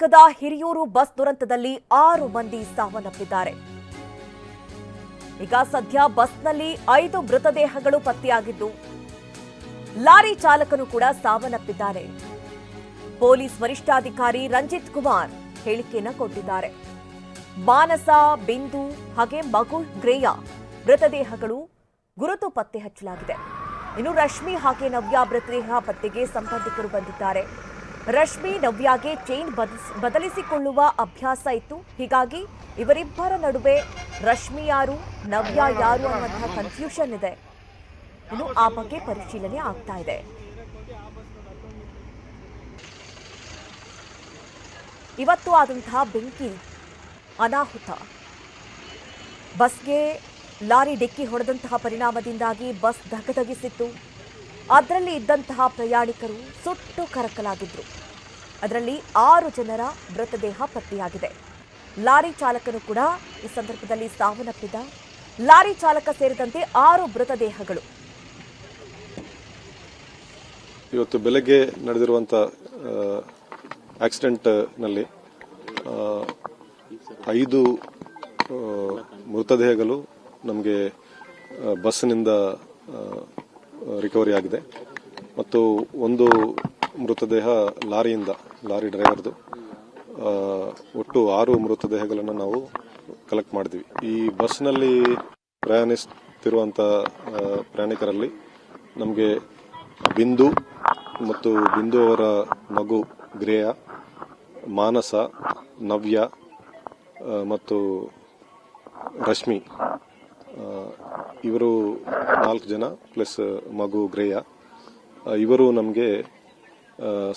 ಚಿತ್ರದುರ್ಗದ ಹಿರಿಯೂರು ಬಸ್ ದುರಂತದಲ್ಲಿ 6 ಮಂದಿ ಸಾವನ್ನಪ್ಪಿದ್ದಾರೆ. ಈಗ ಸದ್ಯ ಬಸ್ನಲ್ಲಿ 5 ಮೃತದೇಹಗಳು ಪತ್ತೆಯಾಗಿದ್ದು ಲಾರಿ ಚಾಲಕನು ಕೂಡ ಸಾವನ್ನಪ್ಪಿದ್ದಾರೆ. ಪೊಲೀಸ್ ವರಿಷ್ಠಾಧಿಕಾರಿ ರಂಜಿತ್ ಕುಮಾರ್ ಹೇಳಿಕೆಯನ್ನು ಕೊಟ್ಟಿದ್ದಾರೆ. ಮಾನಸ, ಬಿಂದು ಹಾಗೆ ಮಗು ಗ್ರೇಯ ಮೃತದೇಹಗಳು ಗುರುತು ಪತ್ತೆ ಹಚ್ಚಲಾಗಿದೆ. ಇನ್ನು ರಶ್ಮಿ ಹಾಗೆ ನವ್ಯ ಮೃತದೇಹ ಪತ್ತೆಗೆ ಸಂಬಂಧಿಕರು ಬಂದಿದ್ದಾರೆ. ರಶ್ಮಿ ನವ್ಯಾಗೆ ಚೈನ್ ಬದಲಿಸಿಕೊಳ್ಳುವ ಅಭ್ಯಾಸ ಇತ್ತು. ಹೀಗಾಗಿ ಇವರಿಬ್ಬರ ನಡುವೆ ರಶ್ಮಿ ಯಾರು, ನವ್ಯ ಯಾರು ಅನ್ನುವಂತಹ ಕನ್ಫ್ಯೂಷನ್ ಇದೆ. ಇನ್ನು ಆ ಬಗ್ಗೆ ಪರಿಶೀಲನೆ ಆಗ್ತಾ ಇದೆ. ಇವತ್ತು ಆದಂತಹ ಬೆಂಕಿ ಅನಾಹುತ, ಬಸ್ಗೆ ಲಾರಿ ಡಿಕ್ಕಿ ಹೊಡೆದಂತಹ ಪರಿಣಾಮದಿಂದಾಗಿ ಬಸ್ ಧಗಧಗಿಸಿತ್ತು. ಅದರಲ್ಲಿ ಇದ್ದಂತಹ ಪ್ರಯಾಣಿಕರು ಸುಟ್ಟು ಕರಕಲಾಗಿದ್ರು. ಅದರಲ್ಲಿ 6 ಜನರ ಮೃತದೇಹ ಪತ್ತೆಯಾಗಿದೆ. ಲಾರಿ ಚಾಲಕನು ಕೂಡ ಈ ಸಂದರ್ಭದಲ್ಲಿ ಸಾವನ್ನಪ್ಪಿದ. ಲಾರಿ ಚಾಲಕ ಸೇರಿದಂತೆ 6 ಮೃತದೇಹಗಳು. ಇವತ್ತು ಬೆಳಗ್ಗೆ ನಡೆದಿರುವಂಥ ಆಕ್ಸಿಡೆಂಟ್ ನಲ್ಲಿ 5 ಮೃತದೇಹಗಳು ನಮಗೆ ಬಸ್ನಿಂದ ರಿಕವರಿ ಆಗಿದೆ ಮತ್ತು 1 ಮೃತದೇಹ ಲಾರಿ ಡ್ರೈವರ್ದು. ಒಟ್ಟು 6 ಮೃತದೇಹಗಳನ್ನು ನಾವು ಕಲೆಕ್ಟ್ ಮಾಡಿದ್ವಿ. ಈ ಬಸ್ನಲ್ಲಿ ಪ್ರಯಾಣಿಸುತ್ತಿರುವಂಥ ಪ್ರಯಾಣಿಕರಲ್ಲಿ ನಮಗೆ ಬಿಂದು ಮತ್ತು ಬಿಂದು ಅವರ ಮಗು ಗ್ರೇಯ, ಮಾನಸ, ನವ್ಯ ಮತ್ತು ರಶ್ಮಿ ಇವರು 4 ಜನ ಪ್ಲಸ್ ಮಗು ಗ್ರೇಯ ಇವರು ನಮಗೆ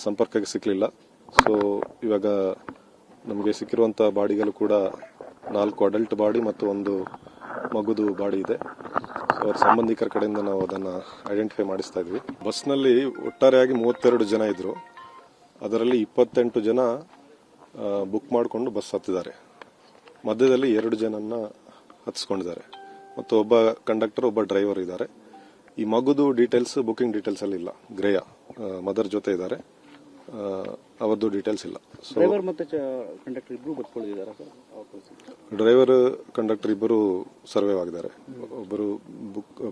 ಸಂಪರ್ಕಕ್ಕೆ ಸಿಕ್ಕಲಿಲ್ಲ. ಸೊ ಇವಾಗ ನಮಗೆ ಸಿಕ್ಕಿರುವಂಥ ಬಾಡಿಗಳು ಕೂಡ 4 ಅಡಲ್ಟ್ ಬಾಡಿ ಮತ್ತು 1 ಮಗುದು ಬಾಡಿ ಇದೆ. ಅವ್ರ ಸಂಬಂಧಿಕರ ಕಡೆಯಿಂದ ನಾವು ಅದನ್ನು ಐಡೆಂಟಿಫೈ ಮಾಡಿಸ್ತಾ ಇದ್ವಿ. ಬಸ್ನಲ್ಲಿ ಒಟ್ಟಾರೆಯಾಗಿ 32 ಜನ ಇದ್ರು. ಅದರಲ್ಲಿ 28 ಜನ ಬುಕ್ ಮಾಡಿಕೊಂಡು ಬಸ್ ಹತ್ತಿದ್ದಾರೆ. ಮಧ್ಯದಲ್ಲಿ 2 ಜನನ್ನ ಹತ್ತಿಸ್ಕೊಂಡಿದ್ದಾರೆ ಮತ್ತು ಒಬ್ಬ ಕಂಡಕ್ಟರ್, ಒಬ್ಬ ಡ್ರೈವರ್ ಇದ್ದಾರೆ. ಈ ಮಗುದು ಡೀಟೇಲ್ಸ್ ಬುಕಿಂಗ್ ಡೀಟೇಲ್ಸ್ ಅಲ್ಲಿ ಇಲ್ಲ. ಗ್ರೇಯ ಮದರ್ ಜೊತೆ ಇದ್ದಾರೆ, ಅವರದ್ದು ಡೀಟೇಲ್ಸ್ ಇಲ್ಲ. ಸೊ ಡ್ರೈವರ್ ಕಂಡಕ್ಟರ್ ಇಬ್ಬರು ಸರ್ವೈವ್ ಆಗಿದ್ದಾರೆ. ಒಬ್ಬರು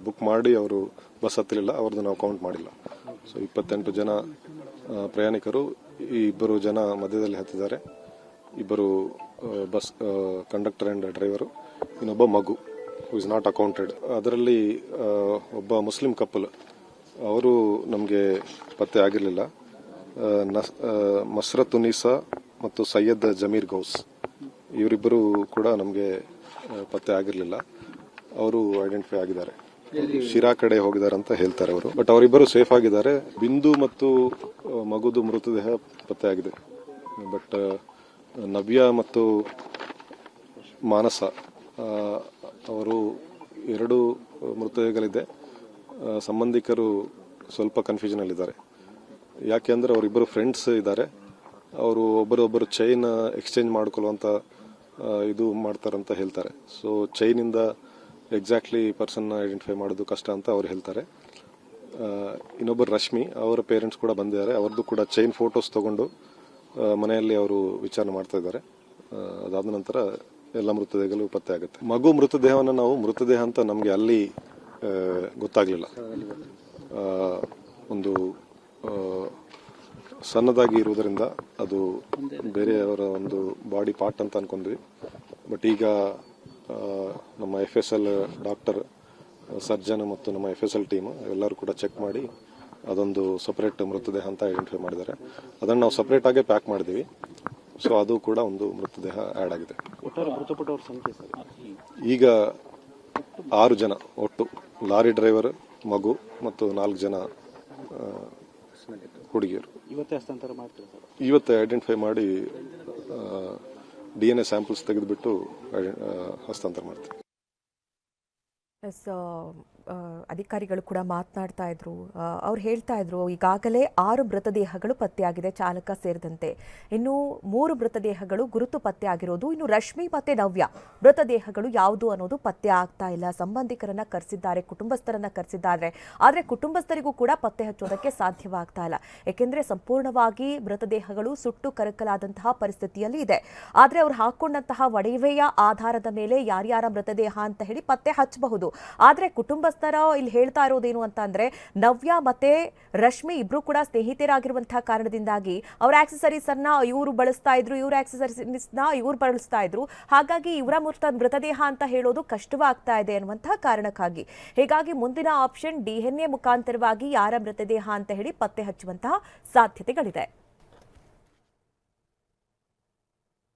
ಬುಕ್ ಮಾಡಿ ಅವರು ಬಸ್ ಹತ್ತಲಿಲ್ಲ, ಅವ್ರದ್ದು ನಾವು ಕೌಂಟ್ ಮಾಡಿಲ್ಲ. ಸೊ 28 ಜನ ಪ್ರಯಾಣಿಕರು, ಈ 2 ಜನ ಮಧ್ಯದಲ್ಲಿ ಹತ್ತಿದ್ದಾರೆ, 2 ಬಸ್ ಕಂಡಕ್ಟರ್ ಅಂಡ್ ಡ್ರೈವರು, ಇನ್ನೊಬ್ಬ ಮಗು ಹೂ ಇಸ್ ನಾಟ್ ಅಕೌಂಟೆಡ್. ಅದರಲ್ಲಿ ಒಬ್ಬ ಮುಸ್ಲಿಂ ಕಪಲ್, ಅವರು ನಮಗೆ ಪತ್ತೆ ಆಗಿರಲಿಲ್ಲ. ಮಸ್ರತ್ ಉನ್ನೀಸಾ ಮತ್ತು ಸೈಯದ್ ಜಮೀರ್ ಗೌಸ್ ಇವರಿಬ್ಬರು ಕೂಡ ನಮಗೆ ಪತ್ತೆ ಆಗಿರಲಿಲ್ಲ. ಅವರು ಐಡೆಂಟಿಫೈ ಆಗಿದ್ದಾರೆ, ಶಿರಾ ಕಡೆ ಹೋಗಿದ್ದಾರೆ ಅಂತ ಹೇಳ್ತಾರೆ ಅವರು. ಬಟ್ ಅವರಿಬ್ಬರು ಸೇಫ್ ಆಗಿದ್ದಾರೆ. ಬಿಂದು ಮತ್ತು ಮಗುದು ಮೃತದೇಹ ಪತ್ತೆ ಆಗಿದೆ. ಬಟ್ ನವ್ಯ ಮತ್ತು ಮಾನಸ ಅವರು 2 ಮೃತದೇಹಗಳಿದೆ. ಸಂಬಂಧಿಕರು ಸ್ವಲ್ಪ ಕನ್ಫ್ಯೂಷನ್ ಅಲ್ಲಿದ್ದಾರೆ. ಯಾಕೆ ಅಂದ್ರೆ ಅವರಿಬ್ಬರು ಫ್ರೆಂಡ್ಸ್ ಇದ್ದಾರೆ. ಅವರು ಒಬ್ಬರೊಬ್ಬರು ಚೈನ್ ಎಕ್ಸ್ಚೇಂಜ್ ಮಾಡ್ಕೊಳ್ಳುವಂತ ಇದು ಮಾಡ್ತಾರಂತ ಹೇಳ್ತಾರೆ. ಸೊ ಚೈನಿಂದ ಎಕ್ಸಾಕ್ಟ್ಲಿ ಪರ್ಸನ್ ಐಡೆಂಟಿಫೈ ಮಾಡೋದು ಕಷ್ಟ ಅಂತ ಅವ್ರು ಹೇಳ್ತಾರೆ. ಇನ್ನೊಬ್ಬರು ರಶ್ಮಿ, ಅವರ ಪೇರೆಂಟ್ಸ್ ಕೂಡ ಬಂದಿದ್ದಾರೆ. ಅವ್ರದ್ದು ಕೂಡ ಚೈನ್ ಫೋಟೋಸ್ ತಗೊಂಡು ಮನೆಯಲ್ಲಿ ಅವರು ವಿಚಾರಣೆ ಮಾಡ್ತಾ ಇದ್ದಾರೆ. ಅದಾದ ನಂತರ ಎಲ್ಲ ಮೃತದೇಹಗಳು ಪತ್ತೆ ಆಗುತ್ತೆ. ಮಗು ಮೃತದೇಹವನ್ನು ನಾವು ಮೃತದೇಹ ಅಂತ ನಮಗೆ ಅಲ್ಲಿ ಗೊತ್ತಾಗ್ಲಿಲ್ಲ. ಒಂದು ಸಣ್ಣದಾಗಿ ಇರುವುದರಿಂದ ಅದು ಬೇರೆಯವರ ಒಂದು ಬಾಡಿ ಪಾರ್ಟ್ ಅಂತ ಅನ್ಕೊಂಡ್ವಿ. ಬಟ್ ಈಗ ನಮ್ಮ FSL ಡಾಕ್ಟರ್, ಸರ್ಜನ್ ಮತ್ತು ನಮ್ಮ FSL ಟೀಮ್ ಎಲ್ಲರೂ ಕೂಡ ಚೆಕ್ ಮಾಡಿ ಅದೊಂದು ಸಪರೇಟ್ ಮೃತದೇಹ ಅಂತ ಐಡೆಂಟಿಫೈ ಮಾಡಿದ್ದಾರೆ. ಅದನ್ನು ನಾವು ಸಪರೇಟ್ ಆಗಿ ಪ್ಯಾಕ್ ಮಾಡಿದ್ದೀವಿ. ಸೊ ಅದು ಕೂಡ ಒಂದು ಮೃತದೇಹ ಆ್ಯಡ್ ಆಗಿದೆ. ಈಗ 6 ಜನ ಒಟ್ಟು, ಲಾರಿ ಡ್ರೈವರ್, ಮಗು ಮತ್ತು 4 ಜನ ಹುಡುಗಿಯರು. ಇವತ್ತೇ ಐಡೆಂಟಿಫೈ ಮಾಡಿ DNA ಸ್ಯಾಂಪಲ್ಸ್ ತೆಗೆದುಬಿಟ್ಟು ಹಸ್ತಾಂತರ ಮಾಡ್ತೀವಿ. ಅಧಿಕಾರಿಗಳು ಕೂಡ ಮಾತನಾಡ್ತಾ ಇದ್ರು. ಅವ್ರು ಹೇಳ್ತಾ ಇದ್ರು ಈಗಾಗಲೇ 6 ಮೃತದೇಹಗಳು ಪತ್ತೆಯಾಗಿದೆ, ಚಾಲಕ ಸೇರಿದಂತೆ. ಇನ್ನು 3 ಮೃತದೇಹಗಳು ಗುರುತು ಪತ್ತೆ ಆಗಿರೋದು. ಇನ್ನು ರಶ್ಮಿ ಮತ್ತೆ ನವ್ಯ ಮೃತದೇಹಗಳು ಯಾವುದು ಅನ್ನೋದು ಪತ್ತೆ ಆಗ್ತಾ ಇಲ್ಲ. ಸಂಬಂಧಿಕರನ್ನ ಕರೆಸಿದ್ದಾರೆ, ಕುಟುಂಬಸ್ಥರನ್ನ ಕರೆಸಿದ್ದಾರೆ. ಆದರೆ ಕುಟುಂಬಸ್ಥರಿಗೂ ಕೂಡ ಪತ್ತೆ ಹಚ್ಚೋದಕ್ಕೆ ಸಾಧ್ಯವಾಗ್ತಾ ಇಲ್ಲ. ಏಕೆಂದ್ರೆ ಸಂಪೂರ್ಣವಾಗಿ ಮೃತದೇಹಗಳು ಸುಟ್ಟು ಕರಕಲಾದಂತಹ ಪರಿಸ್ಥಿತಿಯಲ್ಲಿ ಇದೆ. ಆದರೆ ಅವ್ರು ಹಾಕೊಂಡಂತಹ ಒಡವೆಯ ಆಧಾರದ ಮೇಲೆ ಯಾರ್ಯಾರ ಮೃತದೇಹ ಅಂತ ಹೇಳಿ ಪತ್ತೆ ಹಚ್ಚಬಹುದು. ಆದ್ರೆ ಕುಟುಂಬಸ್ಥರ ಇಲ್ಲಿ ಹೇಳ್ತಾ ಇರೋದೇನು ಅಂತ ಅಂದ್ರೆ, ನವ್ಯ ಮತ್ತೆ ರಶ್ಮಿ ಇಬ್ರು ಕೂಡ ಸ್ನೇಹಿತರಾಗಿರುವಂತಹ ಕಾರಣದಿಂದಾಗಿ ಅವರ ಆಕ್ಸೆಸರೀಸ್ ಅನ್ನ ಇವರು ಬಳಸ್ತಾ ಇದ್ರು, ಇವ್ರ ಆಕ್ಸೆಸರೀಸ್ ನ ಇವ್ರು ಬಳಸ್ತಾ ಇದ್ರು. ಹಾಗಾಗಿ ಇವರ ಮೃತದೇಹ ಅಂತ ಹೇಳೋದು ಕಷ್ಟವಾಗ್ತಾ ಇದೆ ಅನ್ನುವಂತಹ ಕಾರಣಕ್ಕಾಗಿ. ಹೀಗಾಗಿ ಮುಂದಿನ ಆಪ್ಷನ್ DNA ಮುಖಾಂತರವಾಗಿ ಯಾರ ಮೃತದೇಹ ಅಂತ ಹೇಳಿ ಪತ್ತೆ ಹಚ್ಚುವಂತಹ ಸಾಧ್ಯತೆಗಳಿದೆ.